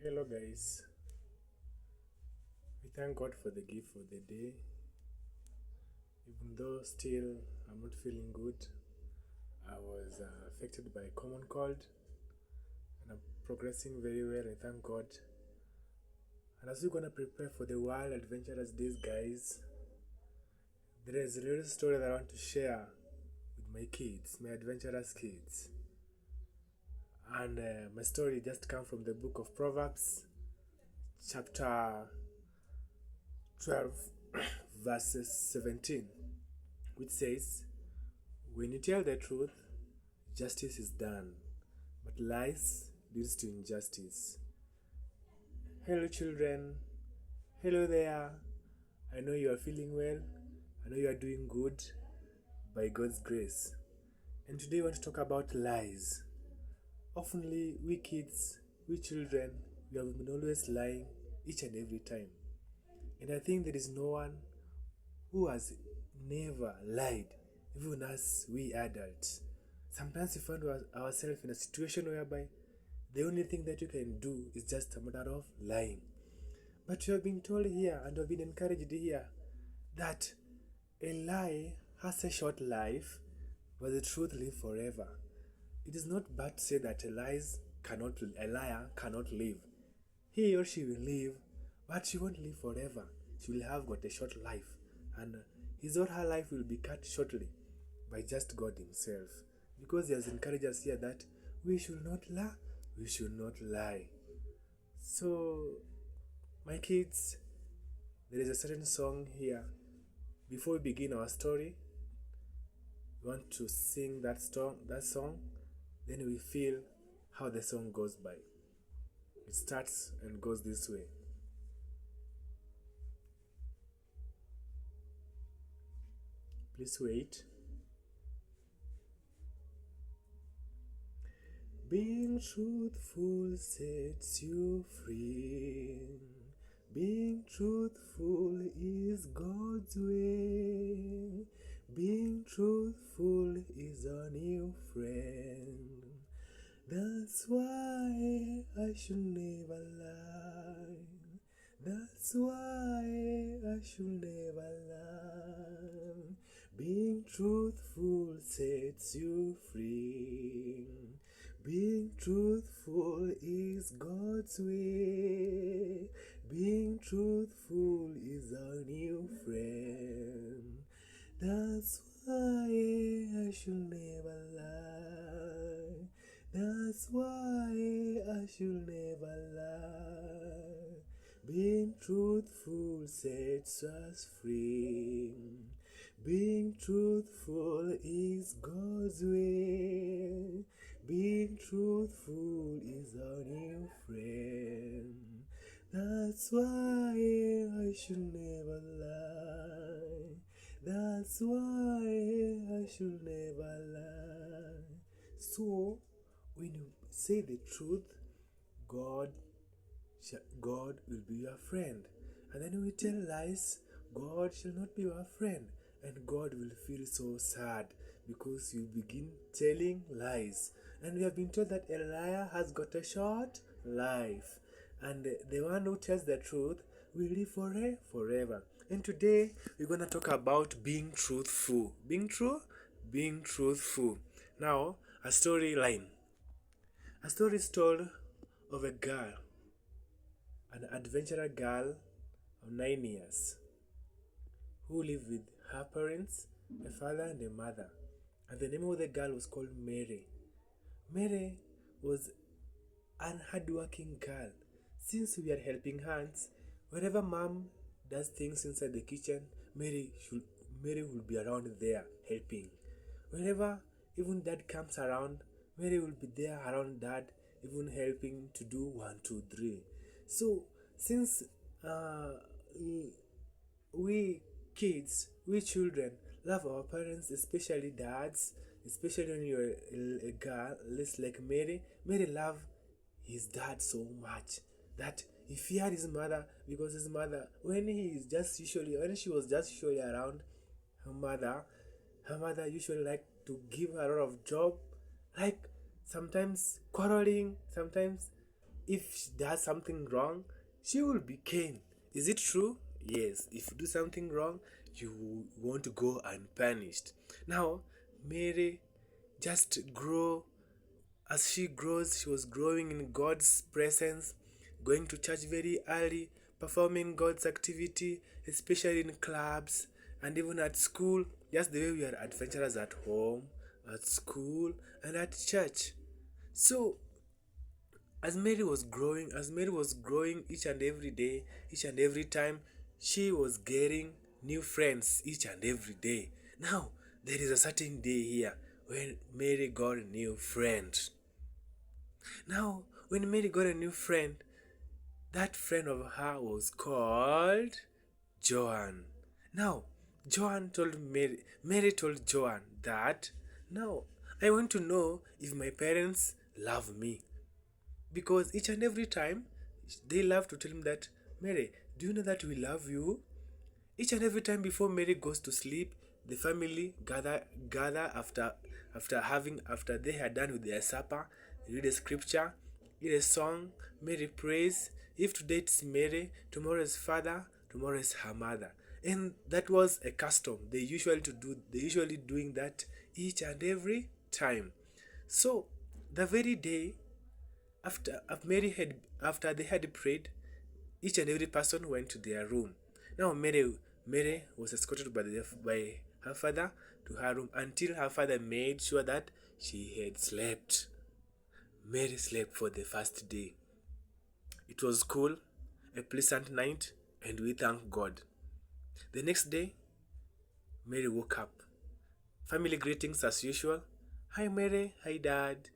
Hello, guys. We thank God for the gift for the day. Even though still I'm not feeling good, I was affected by a common cold and I'm progressing very well. I thank God. And as we're gonna prepare for the wild adventurous days, guys, there is a little story that I want to share with my kids, my adventurous kids. And my story just comes from the book of Proverbs, chapter 12, verses 17, which says, when you tell the truth, justice is done, but lies leads to injustice. Hello, children. Hello there. I know you are feeling well. I know you are doing good by God's grace. And today I want to talk about lies. Oftenly, we kids, we children, we have been always lying each and every time. And I think there is no one who has never lied, even as we adults. Sometimes we find ourselves in a situation whereby the only thing that you can do is just a matter of lying. But you have been told here and you have been encouraged here that a lie has a short life, but the truth lives forever. It is not bad to say that a liar cannot live. He or she will live, but she won't live forever. She will have got a short life, and his or her life will be cut shortly by just God Himself. Because He has encouraged us here that we should not lie, we should not lie. So, my kids, there is a certain song here. Before we begin our story, we want to sing that song, then we feel how the song goes by. It starts and goes this way. Please wait. Being truthful sets you free. Being truthful is God's way. Being truthful is our new friend. That's why I should never lie. That's why I should never lie. Being truthful sets you free. Being truthful is God's way. Being truthful is our new friend. That's why I should never lie. That's why I should never lie. Being truthful sets us free. Being truthful is God's way. Being truthful is our new friend. That's why I should never lie. That's why I should never lie. So, when you say the truth, God will be your friend. And then when you tell lies, God shall not be your friend. And God will feel so sad because you begin telling lies. And we have been told that a liar has got a short life. And the one who tells the truth will live forever. And today we're going to talk about being truthful. Being true? Being truthful. Now, a storyline. A story is told of a girl, an adventurer girl of 9 years, who lived with her parents, a father and a mother. And the name of the girl was called Mary. Mary was an hardworking girl. Since we are helping hands, whenever mom does things inside the kitchen, Mary will be around there helping. Whenever even dad comes around, Mary will be there around dad, even helping to do 1, 2, 3. So since we kids, we children love our parents, especially dads, especially when you're a girl, less like Mary. Mary loved his dad so much that he feared his mother, because his mother, when she was just usually around her mother usually like to give her a lot of job, like sometimes quarreling, sometimes if she does something wrong, she will be caned. Is it true? Yes. If you do something wrong, you want to go unpunished. Now, Mary just grow. As she grows, she was growing in God's presence, going to church very early, performing God's activity, especially in clubs and even at school, just the way we are adventurous at home, at school, and at church. So, as Mary was growing each and every day, each and every time, she was getting new friends each and every day. Now, there is a certain day here when Mary got a new friend. Now, when Mary got a new friend, that friend of her was called Joan. Now, Mary told Joan that, now, I want to know if my parents love me. Because each and every time, they love to tell him that, Mary, do you know that we love you? Each and every time before Mary goes to sleep, the family gather after they had done with their supper, read a scripture, read a song, Mary prays. If today it's Mary, tomorrow is father, tomorrow is her mother. And that was a custom. They usually doing that each and every time. So the very day after they had prayed, each and every person went to their room. Now Mary was escorted by her father to her room until her father made sure that she had slept. Mary slept for the first day. It was cool, a pleasant night, and we thank God. The next day, Mary woke up. Family greetings as usual. Hi Mary, hi Dad.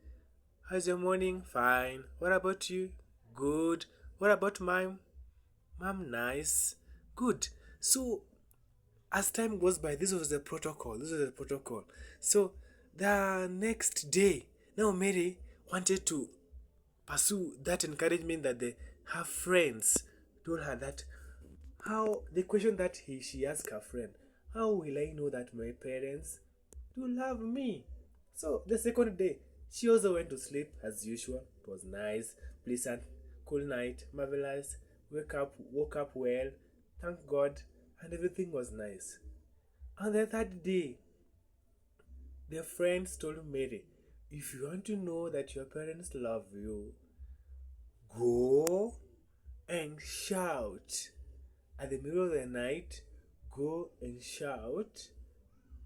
How's your morning? Fine. What about you? Good. What about mom? Mom, nice. Good. So, as time goes by, this was the protocol. So, the next day, now Mary wanted to pursue that encouragement that her friends told her that how the question that she asked her friend, how will I know that my parents do love me? So the second day, she also went to sleep as usual. It was nice, pleasant, cool night, marvelous. Woke up well, thank God, and everything was nice. On the third day, their friends told Mary, if you want to know that your parents love you, go and shout. At the middle of the night, go and shout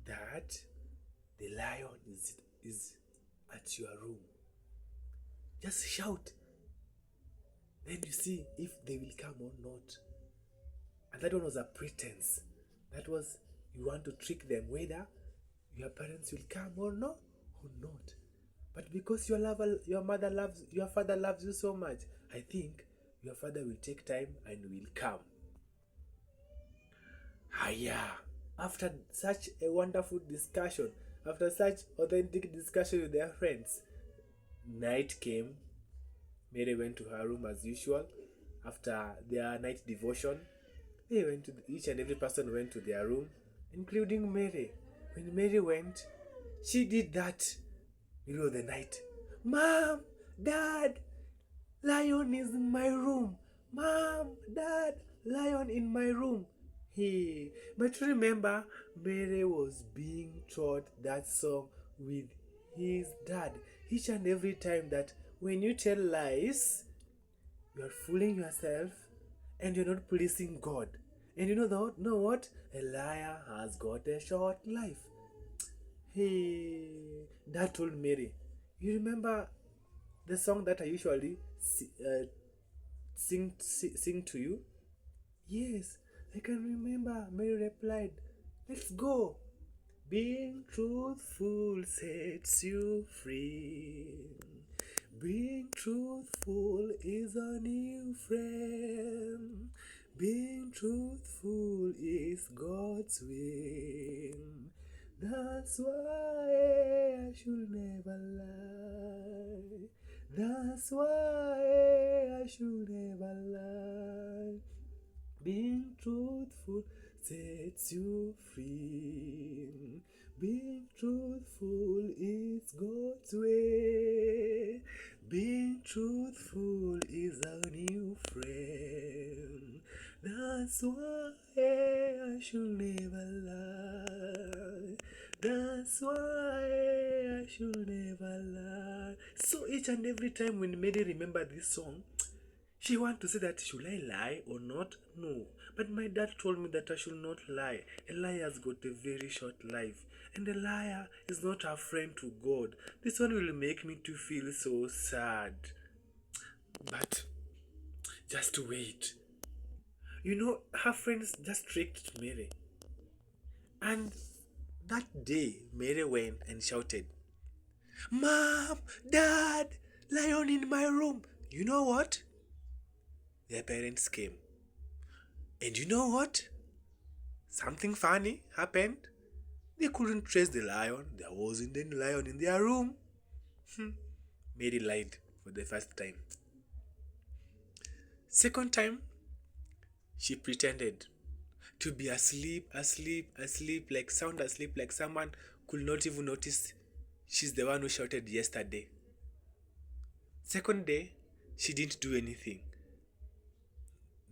that the lion is at your room. Just shout. Then you see if they will come or not. And that one was a pretense. That was, you want to trick them whether your parents will come or no or not. But because your father loves you so much, I think your father will take time and will come. Yeah. After such a wonderful discussion, after such authentic discussion with their friends, night came. Mary went to her room as usual. After their night devotion, each and every person went to their room, including Mary. When Mary went, she did that middle of the night. Mom, Dad, lion is in my room. Mom, Dad, lion in my room. Hey, but remember, Mary was being taught that song with his dad each and every time, that when you tell lies, you are fooling yourself and you're not pleasing God. And you know what? A liar has got a short life. Hey, Dad told Mary, you remember the song that I usually sing to you? Yes, I can remember. Mary replied, let's go. Being truthful sets you free. Being truthful is a new friend. Being truthful is God's will. That's why I should never lie. That's why I should never lie. Being truthful sets you free. Being truthful is God's way. Being truthful is our new friend. That's why I should never lie. That's why I should never lie. So each and every time when Mary remember this song, she want to say that should I lie or not? No. But my dad told me that I should not lie. A liar has got a very short life. And a liar is not a friend to God. This one will make me to feel so sad. But just wait. You know, her friends just tricked Mary. And that day, Mary went and shouted, Mom, Dad, lion in my room. You know what? Their parents came. And you know what? Something funny happened. They couldn't trace the lion. There wasn't any lion in their room. Mary lied for the first time. Second time, she pretended to be asleep, sound asleep, like someone could not even notice she's the one who shouted yesterday. Second day, she didn't do anything.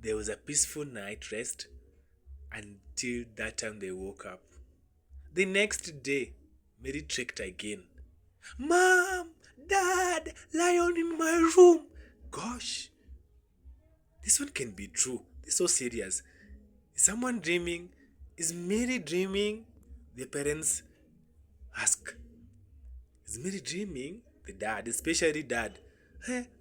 There was a peaceful night rest until that time they woke up. The next day, Mary tricked again. Mom, Dad, lion in my room. Gosh, this one can be true. This is so serious. Is someone dreaming? Is Mary dreaming? The parents ask. Is Mary dreaming? The dad, especially dad.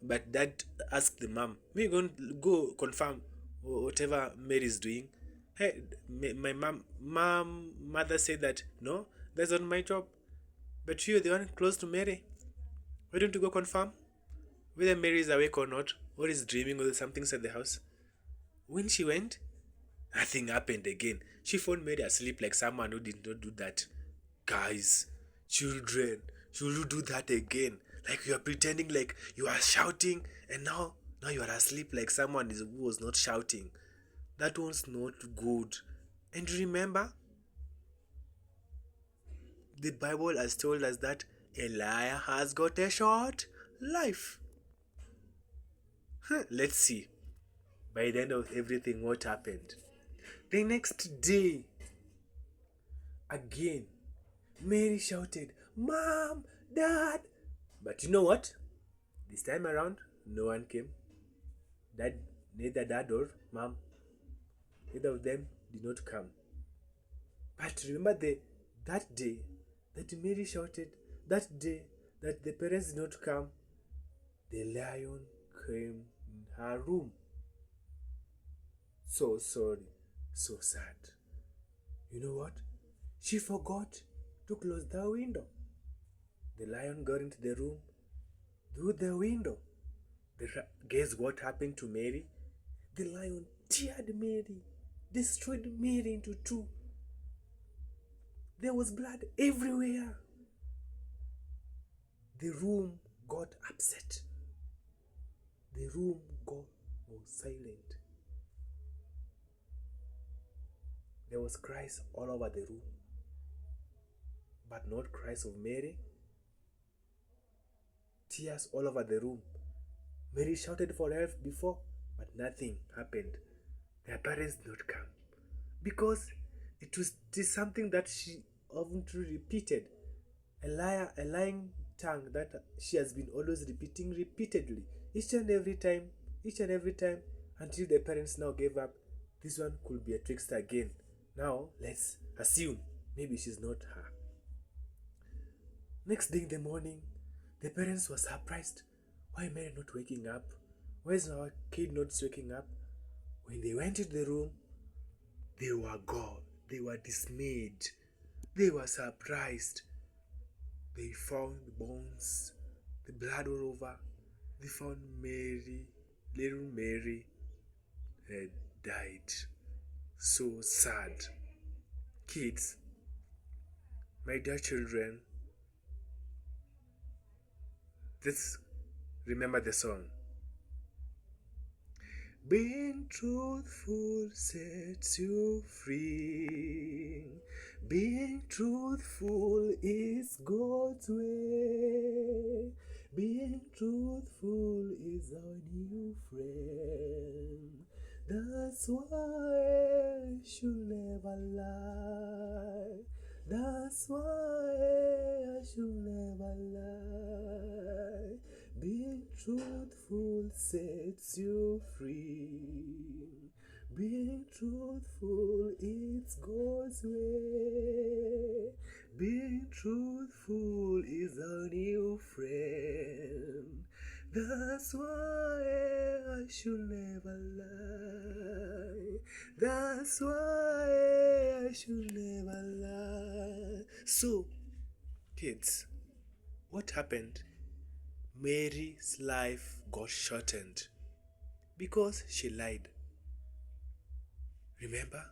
But dad asked the mom, we're going to go confirm whatever Mary is doing. Hey, my mother said that, no, that's not my job. But you're the one close to Mary. Why don't you go confirm whether Mary is awake or not, or is dreaming, or something's at the house? When she went, nothing happened again. She found Mary asleep like someone who did not do that. Guys, children, should you do that again? Like you are pretending like you are shouting, and now you are asleep like someone who was not shouting. That one's not good. And remember, the Bible has told us that a liar has got a short life. Let's see by the end of everything what happened. The next day, again, Mary shouted, Mom, Dad. But you know what? This time around, no one came. Neither Dad or Mom, either of them did not come. But remember that day that Mary shouted, that day that the parents did not come, the lion came in her room. So sorry, so sad. You know what? She forgot to close the window. The lion got into the room through the window. Guess what happened to Mary? The lion teared Mary, destroyed Mary into two. There was blood everywhere. The room got upset. The room was silent. There was cries all over the room, but not cries of Mary. Tears all over the room. Mary shouted for help before, but nothing happened. Their parents did not come because it was something that she often repeated. A lying tongue that she has been always repeating repeatedly, each and every time, until the parents now gave up. This one could be a trickster again. Now let's assume maybe she's not her. Next day in the morning, the parents were surprised. Why am I not waking up? Why is our kid not waking up? When they went into the room, they were gone. They were dismayed. They were surprised. They found the bones, the blood all over. They found Mary, little Mary, had died. So sad. Kids, my dear children, let's remember the song. Being truthful sets you free. Being truthful is God's way. Being truthful is our new friend. That's why I should never lie. That's why I should never lie. Being truthful sets you free. Being truthful, it's God's way. Being truthful is our new friend. That's why I should never lie. That's why I should never lie. So, kids, what happened? Mary's life got shortened because she lied. Remember?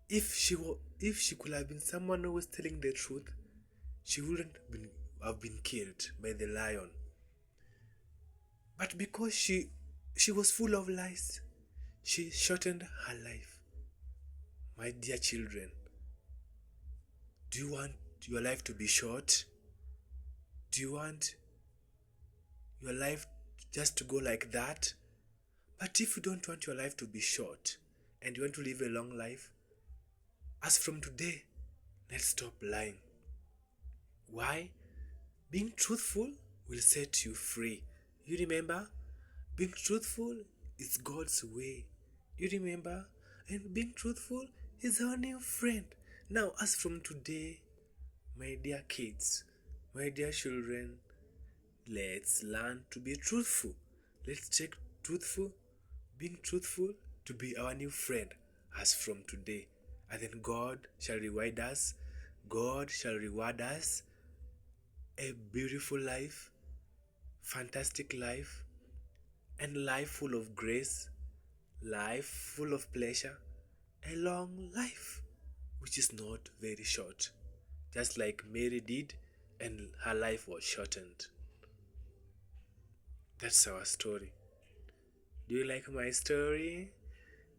If she could have been someone who was telling the truth, she wouldn't have been killed by the lion. But because she was full of lies, she shortened her life. My dear children, do you want your life to be short? Do you want your life just to go like that? But if you don't want your life to be short and you want to live a long life, as from today, let's stop lying. Why? Being truthful will set you free. You remember? Being truthful is God's way. You remember? And being truthful is our new friend. Now, as from today, my dear kids, my dear children, let's learn to be truthful. Let's take being truthful to be our new friend as from today. And then God shall reward us. God shall reward us a beautiful life, fantastic life, and life full of grace, life full of pleasure, a long life which is not very short, just like Mary did, and her life was shortened. That's our story. Do you like my story?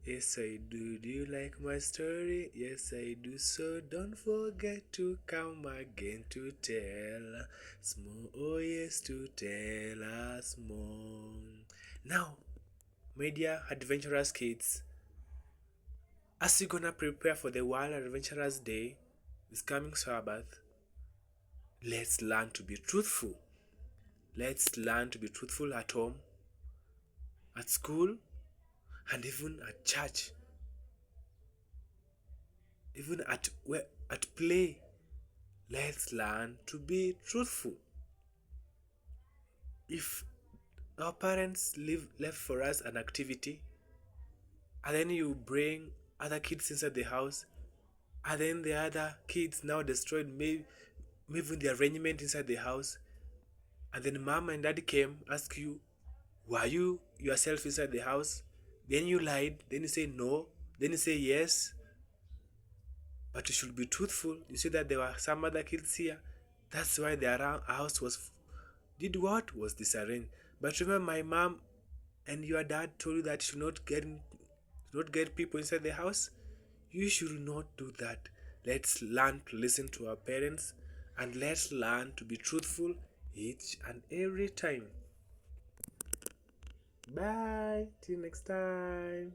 Yes, I do. Do you like my story? Yes, I do. So don't forget to come again to tell us more. Oh, yes, to tell us more. Now, my dear adventurous kids, as you're gonna prepare for the World Adventurers Day, this coming Sabbath, let's learn to be truthful. Let's learn to be truthful at home, at school, and even at church. Even at play, let's learn to be truthful. If our parents left for us an activity, and then you bring other kids inside the house, and then the other kids now destroyed maybe even the arrangement inside the house, and then mom and dad came, ask you, were you yourself inside the house? Then you lied, then you say no, then you say yes. But you should be truthful. You see that there were some other kids here. That's why their house did what? Was disarranged. But remember, my mom and your dad told you that you should not get people inside the house. You should not do that. Let's learn to listen to our parents, and let's learn to be truthful each and every time. Bye. Till next time.